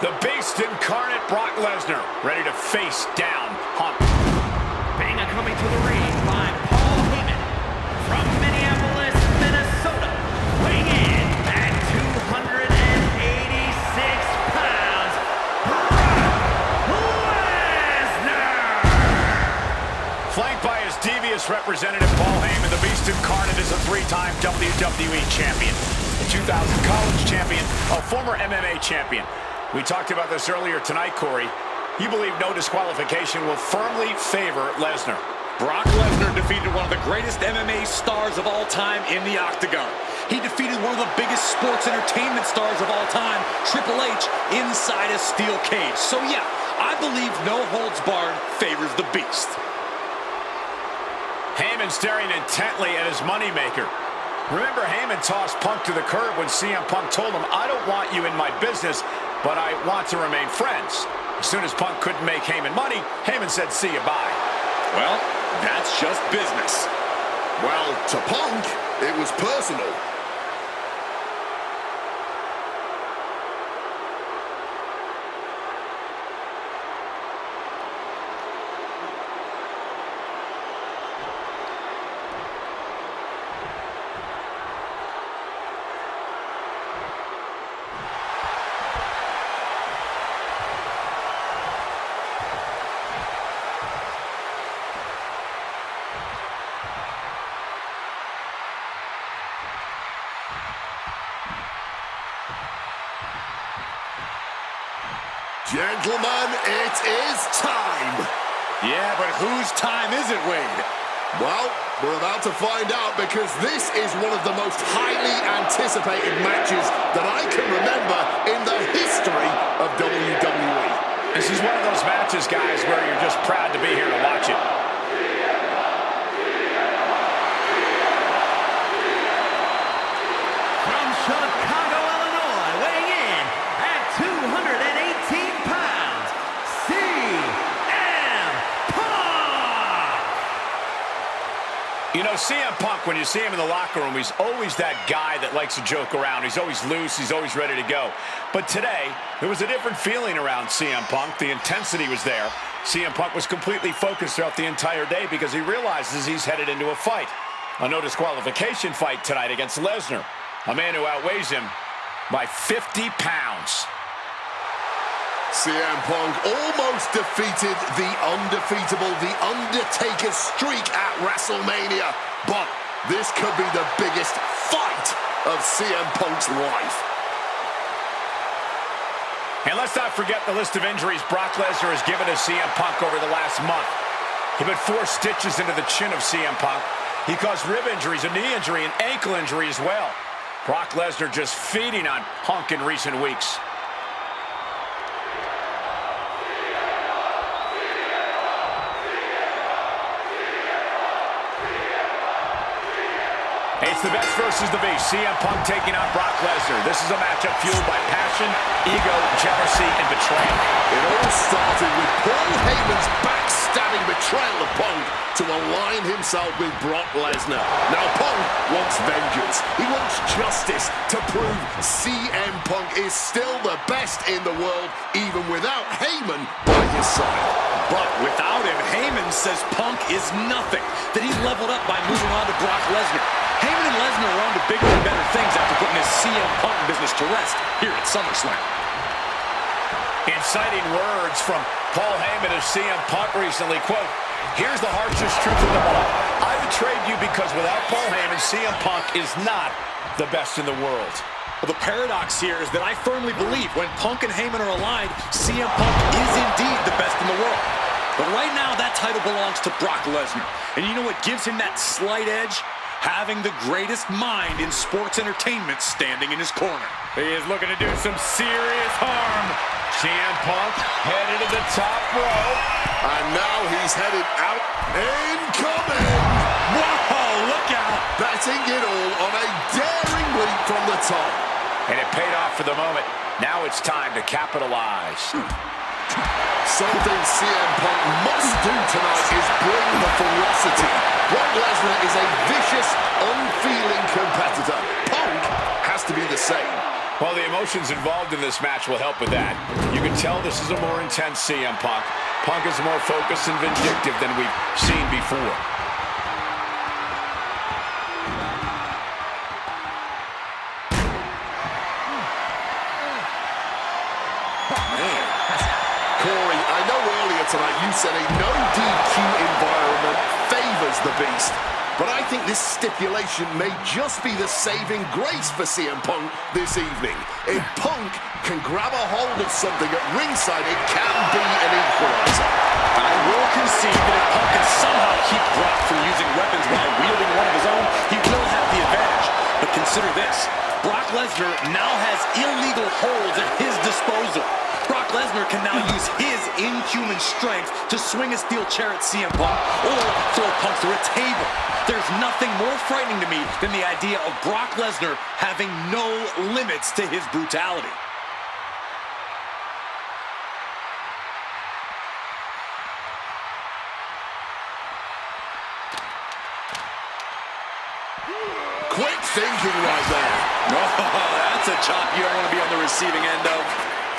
The Beast incarnate Brock Lesnar, ready to face down Punk. Banga coming to the ring by Paul Heyman from Minneapolis, Minnesota, weighing in at 286 pounds, Brock Lesnar! Flanked by his devious representative Paul Heyman, the Beast incarnate is a three-time WWE champion, a 2000 college champion, a former MMA champion. We talked about this earlier tonight, Corey. You believe no disqualification will firmly favor Lesnar. Brock Lesnar defeated one of the greatest MMA stars of all time in the octagon. He defeated one of the biggest sports entertainment stars of all time, Triple H, inside a steel cage. So yeah, I believe no holds barred favors the Beast. Heyman staring intently at his moneymaker. Remember, Heyman tossed Punk to the curb when CM Punk told him, "I don't want you in my business, but I want to remain friends." As soon as Punk couldn't make Heyman money, Heyman said, "See you, bye." Well, that's just business. Well, to Punk, it was personal. Gentlemen, it is time. Yeah, but whose time is it, Wade? Well, we're about to find out because this is one of the most highly anticipated matches that I can remember in the history of WWE. This is one of those matches, guys, where you're just proud to be here to watch it. From Chicago, Illinois, weighing in at 218 pounds, CM Punk! You know, CM Punk, when you see him in the locker room, he's always that guy that likes to joke around. He's always loose. He's always ready to go. But today, there was a different feeling around CM Punk. The intensity was there. CM Punk was completely focused throughout the entire day because he realizes he's headed into a fight. A no disqualification fight tonight against Lesnar, a man who outweighs him by 50 pounds. CM Punk almost defeated the undefeatable, The Undertaker's streak at WrestleMania. But this could be the biggest fight of CM Punk's life. And let's not forget the list of injuries Brock Lesnar has given to CM Punk over the last month. He put 4 stitches into the chin of CM Punk. He caused rib injuries, a knee injury, and ankle injury as well. Brock Lesnar just feeding on Punk in recent weeks. It's the best versus the beast. CM Punk taking on Brock Lesnar. This is a matchup fueled by passion, ego, jealousy, and betrayal. It all started with Paul Heyman's backstabbing betrayal of Punk to align himself with Brock Lesnar. Now Punk wants vengeance. He wants justice to prove CM Punk is still the best in the world, even without Heyman by his side. But without him, Heyman says Punk is nothing, that he's leveled up by moving on to Brock Lesnar. Heyman and Lesnar are on to bigger and better things after putting his CM Punk business to rest here at SummerSlam. Inciting words from Paul Heyman of CM Punk recently, quote, "Here's the harshest truth of them all. I betrayed you because without Paul Heyman, CM Punk is not the best in the world." Well, the paradox here is that I firmly believe when Punk and Heyman are aligned, CM Punk is indeed the best in the world. But right now, that title belongs to Brock Lesnar. And you know what gives him that slight edge? Having the greatest mind in sports entertainment standing in his corner. He is looking to do some serious harm. CM Punk headed to the top rope. And now he's headed out. Incoming! Whoa, look out! Betting it all on a daring leap from the top. And it paid off for the moment. Now it's time to capitalize. Something CM Punk must do tonight is bring the ferocity. Brock Lesnar is a vicious, unfeeling competitor. Punk has to be the same. Well, the emotions involved in this match will help with that. You can tell this is a more intense CM Punk. Punk is more focused and vindictive than we've seen before. Corey, I know earlier tonight you said a no DQ environment favors the Beast, but I think this stipulation may just be the saving grace for CM Punk this evening. If Punk can grab a hold of something at ringside, it can be an equalizer. I will concede that if Punk can somehow keep Brock from using weapons while wielding one of his own, he will have the advantage. But consider this, Brock Lesnar now has illegal holds at his disposal. Brock Lesnar can now use his inhuman strength to swing a steel chair at CM Punk or throw Punk through a table. There's nothing more frightening to me than the idea of Brock Lesnar having no limits to his brutality. Quick thinking right there. Oh, that's a chop you don't want to be on the receiving end of.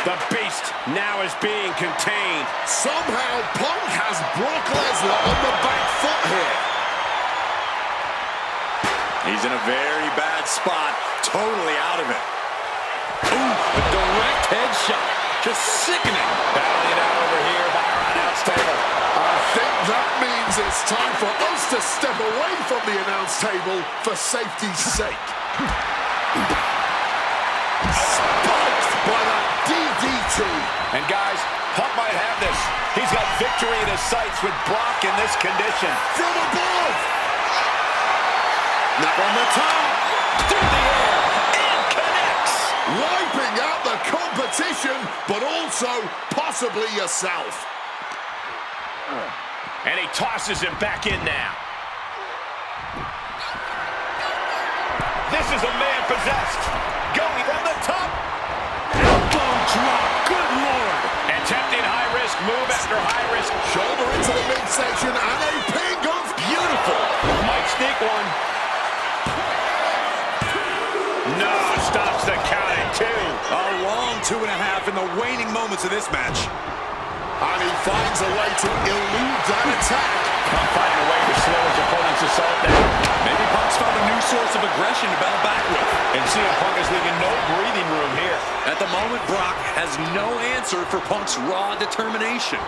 The Beast now is being contained. Somehow Punk has Brock Lesnar on the back foot here. He's in a very bad spot, totally out of it. Ooh, a direct headshot, just sickening. Battling it out over here by our announce table. I think that means it's time for us to step away from the announce table for safety's sake. Spiked by that DDT. And guys, Punk might have this. He's got victory in his sights with Brock in this condition. From above. Now from the top, through the air, And connects. Wiping out the competition, but also possibly yourself. And he tosses him back in now. This is a man possessed. Going from the top. elbow drop, good Lord. Attempting high-risk move after high-risk. Shoulder into the midsection and a ping of Beautiful. Might sneak one. No, stops the count at 2. A long 2.5 in the waning moments of this match. And he finds a way to elude that attack. Punk finding a way to slow his opponent's assault down. Maybe Punk's found a new source of aggression to battle back with. And CM Punk is leaving no breathing room here. At the moment, Brock has no answer for Punk's raw determination.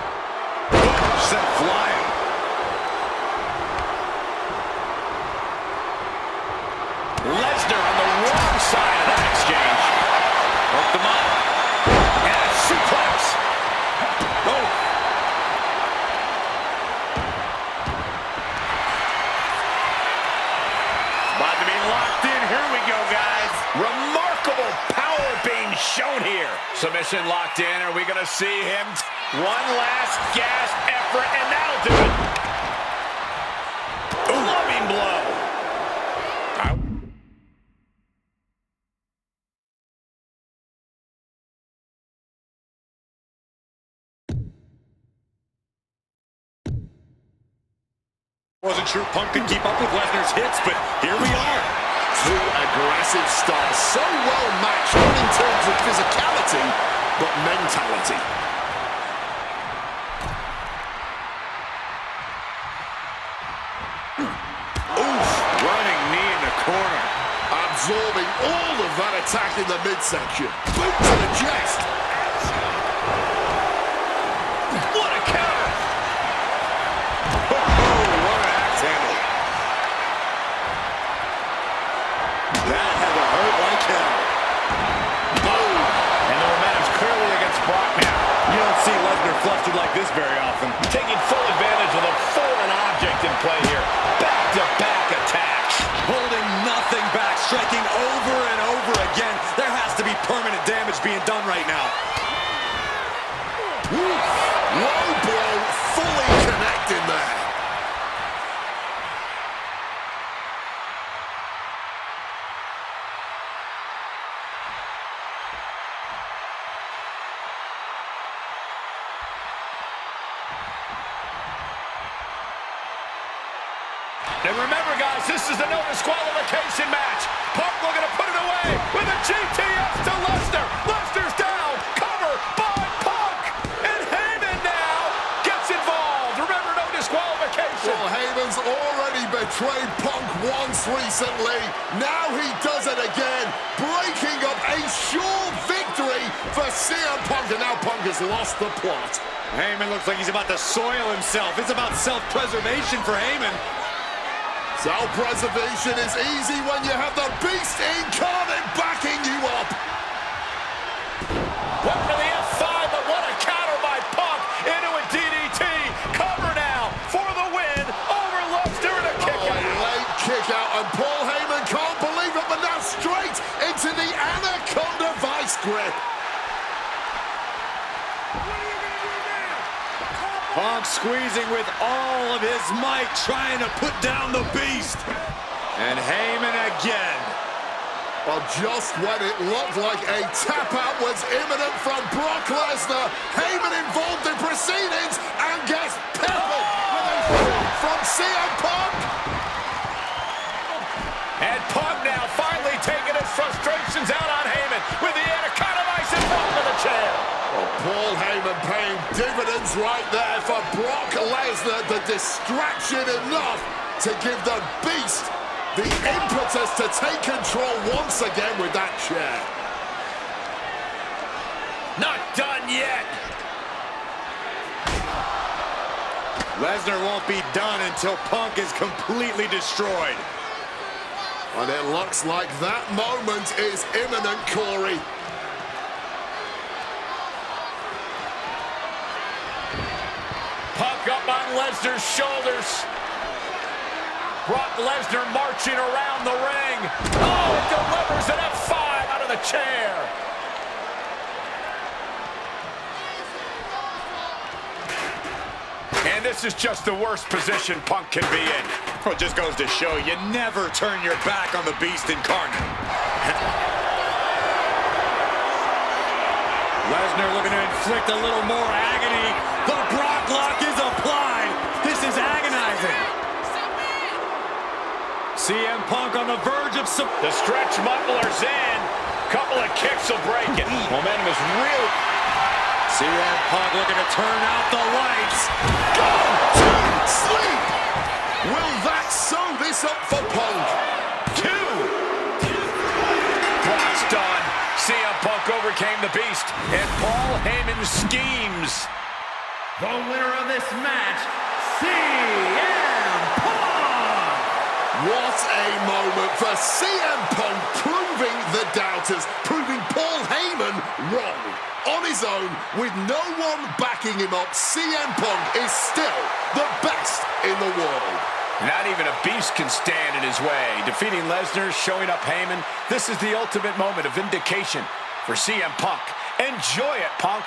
Sent flying. Lesnar on the wrong side of that exchange. Hooked him up. And a suplex. Oh. About to be locked in. Here we go, guys. Remarkable power being shown here. Submission locked in. Are we going to see him? One last gasp effort, and that'll do it. Loving blow. Wasn't sure Punk could keep up with Lesnar's hits, but here we are. Two aggressive stars, so well matched, not in terms of physicality, but mentality. Oof, running knee in the corner. Absorbing all of that attack in the midsection. Boot to the chest. What a counter. What an axe handle. That had to hurt like hell. Boom. And the momentum's clearly against Brock now. You don't see Lesnar flustered like this very often. Taking full advantage of the foreign object in play here. Back-to-back attacks. Holding nothing back, striking over and over again. There has to be permanent damage being done right now. Low blow, fully connecting there. And remember, guys, this is the no disqualification match. Punk looking to put it away with a GTS to Lesnar. Lesnar's down. Cover by Punk. And Heyman now gets involved. Remember, no disqualification. Well, Heyman's already betrayed Punk once recently. Now he does it again, breaking up a sure victory for CM Punk. And now Punk has lost the plot. Heyman looks like he's about to soil himself. It's about self-preservation for Heyman. Self-preservation is easy when you have the Beast incarnate backing you up. What for the F5, but what a counter by Punk into a DDT. Cover now for the win over Lesnar and a kick out. A late kick out, and Paul Heyman can't believe it, but now straight into the Anaconda Vice grip. Punk squeezing with all of his might, trying to put down the Beast. And Heyman again. Well, just when it looked like a tap-out was imminent from Brock Lesnar, Heyman involved in proceedings and gets peppered with a shot from CM Punk. And Punk now finally taking his frustrations out on Heyman with the Anaconda Vice in front of the chair. Well, Paul Heyman paying dividends right there for Brock Lesnar. The distraction enough to give the Beast the impetus to take control once again with that chair. Not done yet. Lesnar won't be done until Punk is completely destroyed. And it looks like that moment is imminent, Corey. Punk up on Lesnar's shoulders. Brock Lesnar marching around the ring. Oh, it delivers an F5 out of the chair. And this is just the worst position Punk can be in. Well, it just goes to show you never turn your back on the Beast incarnate. Lesnar looking to inflict a little more agony. The Brock lock is applied. This is agonizing. CM Punk on the verge of some... The stretch muffler's in. Couple of kicks will break it. Momentum is real. CM Punk looking to turn out the lights. Go to sleep. Will that sew this up for Punk? 2. Brock's done. CM Punk overcame the Beast, and Paul Heyman schemes. The winner of this match, CM Punk! What a moment for CM Punk, proving the doubters, proving Paul Heyman wrong. On his own, with no one backing him up, CM Punk is still the best in the world. Not even a Beast can stand in his way. Defeating Lesnar, showing up Heyman. This is the ultimate moment of vindication for CM Punk. Enjoy it, Punk.